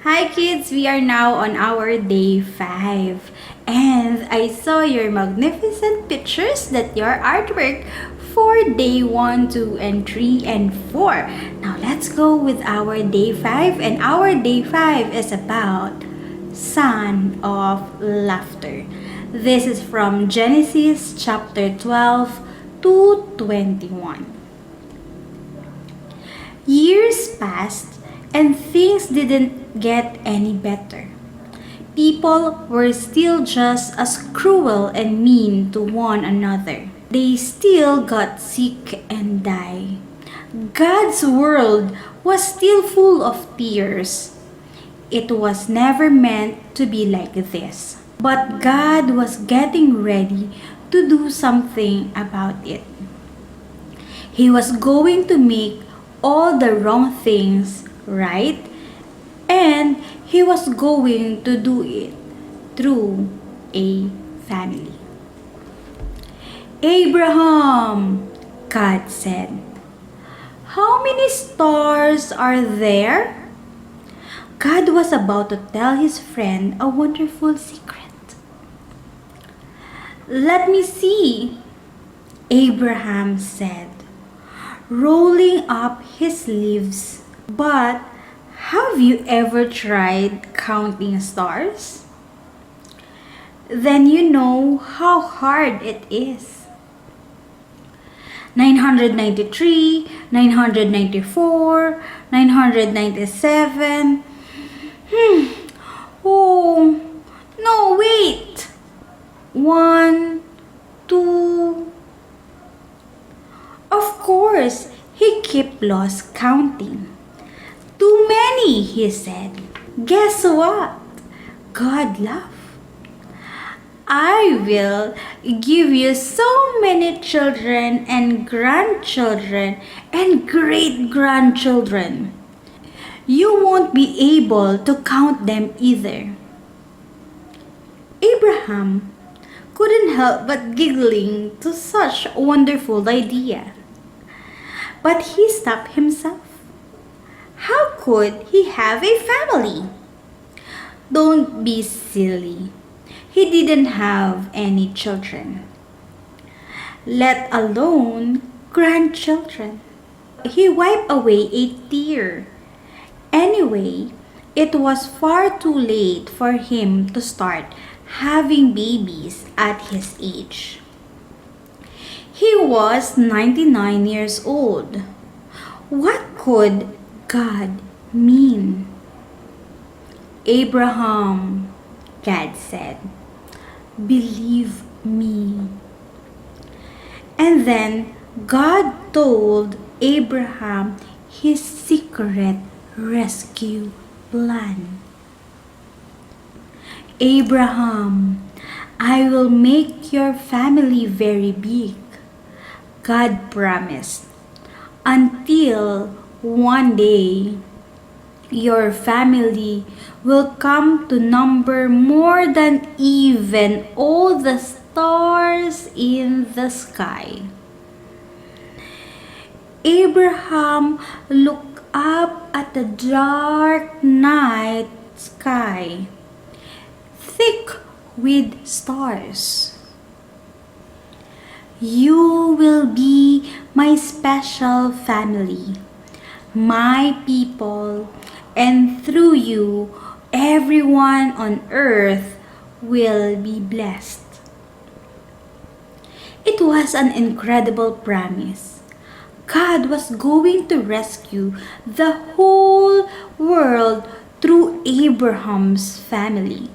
Hi kids, we are now on our day 5 and I saw your magnificent pictures that your artwork for day 1, 2, and 3 and 4. Now let's go with our day 5 and our day 5 is about Son of Laughter. This is from Genesis chapter 12 to 21. Years passed and things didn't get any better. People were still just as cruel and mean to one another. They still got sick and died. God's world was still full of tears. It was never meant to be like this. But God was getting ready to do something about it. He was going to make all the wrong things right, and he was going to do it through a family. Abraham, God said, how many stars are there? God was about to tell his friend a wonderful secret. Let me see, Abraham said, rolling up his sleeves. But have you ever tried counting stars? Then you know how hard it is. 993, 994, 997. Oh, no, wait. 1, 2. Of course, he kept lost counting. Too many, he said. Guess what? God laughed. I will give you so many children and grandchildren and great-grandchildren. You won't be able to count them either. Abraham couldn't help but giggling to such a wonderful idea. But he stopped himself. How could he have a family? Don't be silly. He didn't have any children, let alone grandchildren. He wiped away a tear. Anyway, it was far too late for him to start having babies at his age. He was 99 years old. What could God mean? Abraham, God said, believe me. And then God told Abraham his secret rescue plan. Abraham, I will make your family very big, God promised, until one day your family will come to number more than even all the stars in the sky. Abraham looked up at the dark night sky, thick with stars. You will be my special family, my people, and through you, everyone on earth will be blessed. It was an incredible promise. God was going to rescue the whole world through Abraham's family.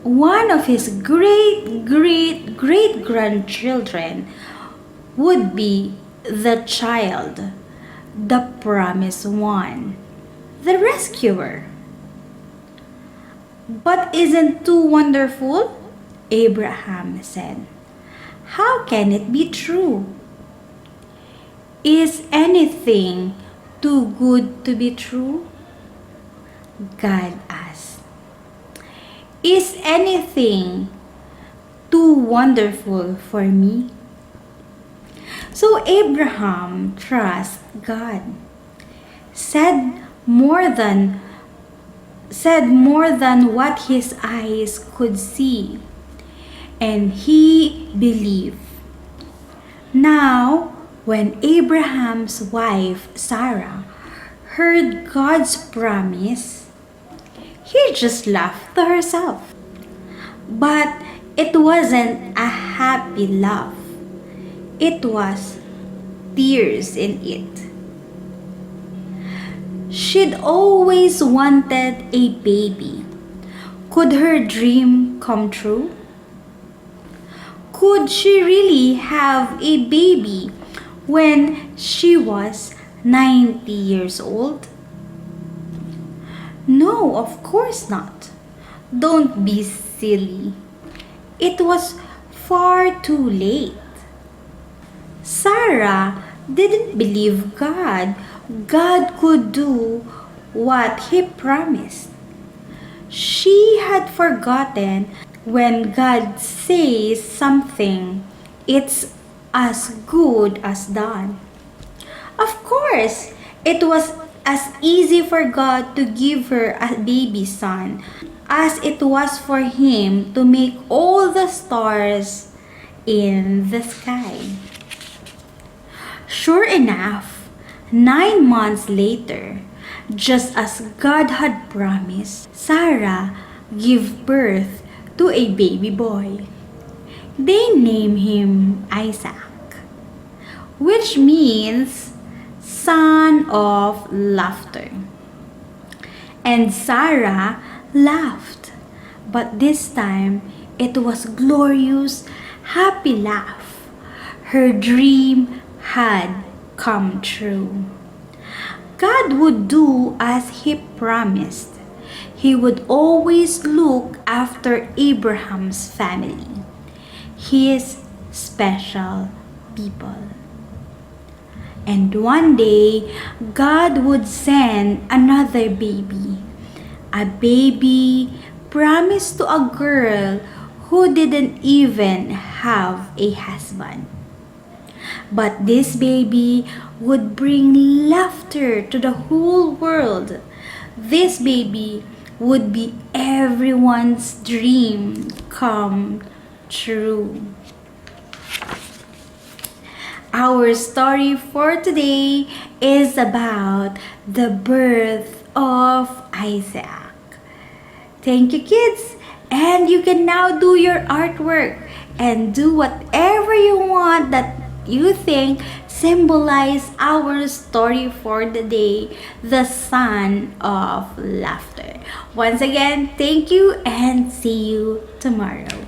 One of his great-great-great-grandchildren would be the child, the promised one, the rescuer. But isn't too wonderful? Abraham said. How can it be true? Is anything too good to be true? God asked. Is anything too wonderful for me? So Abraham trusts God, said more than said more than what his eyes could see, and he believed. Now, when Abraham's wife Sarah heard God's promise, he just laughed to herself. But it wasn't a happy laugh. It was tears in it. She'd always wanted a baby. Could her dream come true? Could she really have a baby when she was 90 years old? No, of course not. Don't be silly. It was far too late. Sarah didn't believe God. God could do what He promised. She had forgotten when God says something, it's as good as done. Of course, it was as easy for God to give her a baby son as it was for Him to make all the stars in the sky. Sure enough, 9 months later, just as God had promised, Sarah gave birth to a baby boy. They named him Isaac, which means son of laughter. And Sarah laughed, but this time it was glorious, happy laugh. Her dream had come true. God would do as He promised. He would always look after Abraham's family, his special people. And one day, God would send another baby, a baby promised to a girl who didn't even have a husband. But this baby would bring laughter to the whole world. This baby would be everyone's dream come true. Our story for today is about the birth of Isaac. Thank you, kids! And you can now do your artwork and do whatever you want that you think symbolize our story for the day, the son of laughter. Once again, thank you and see you tomorrow.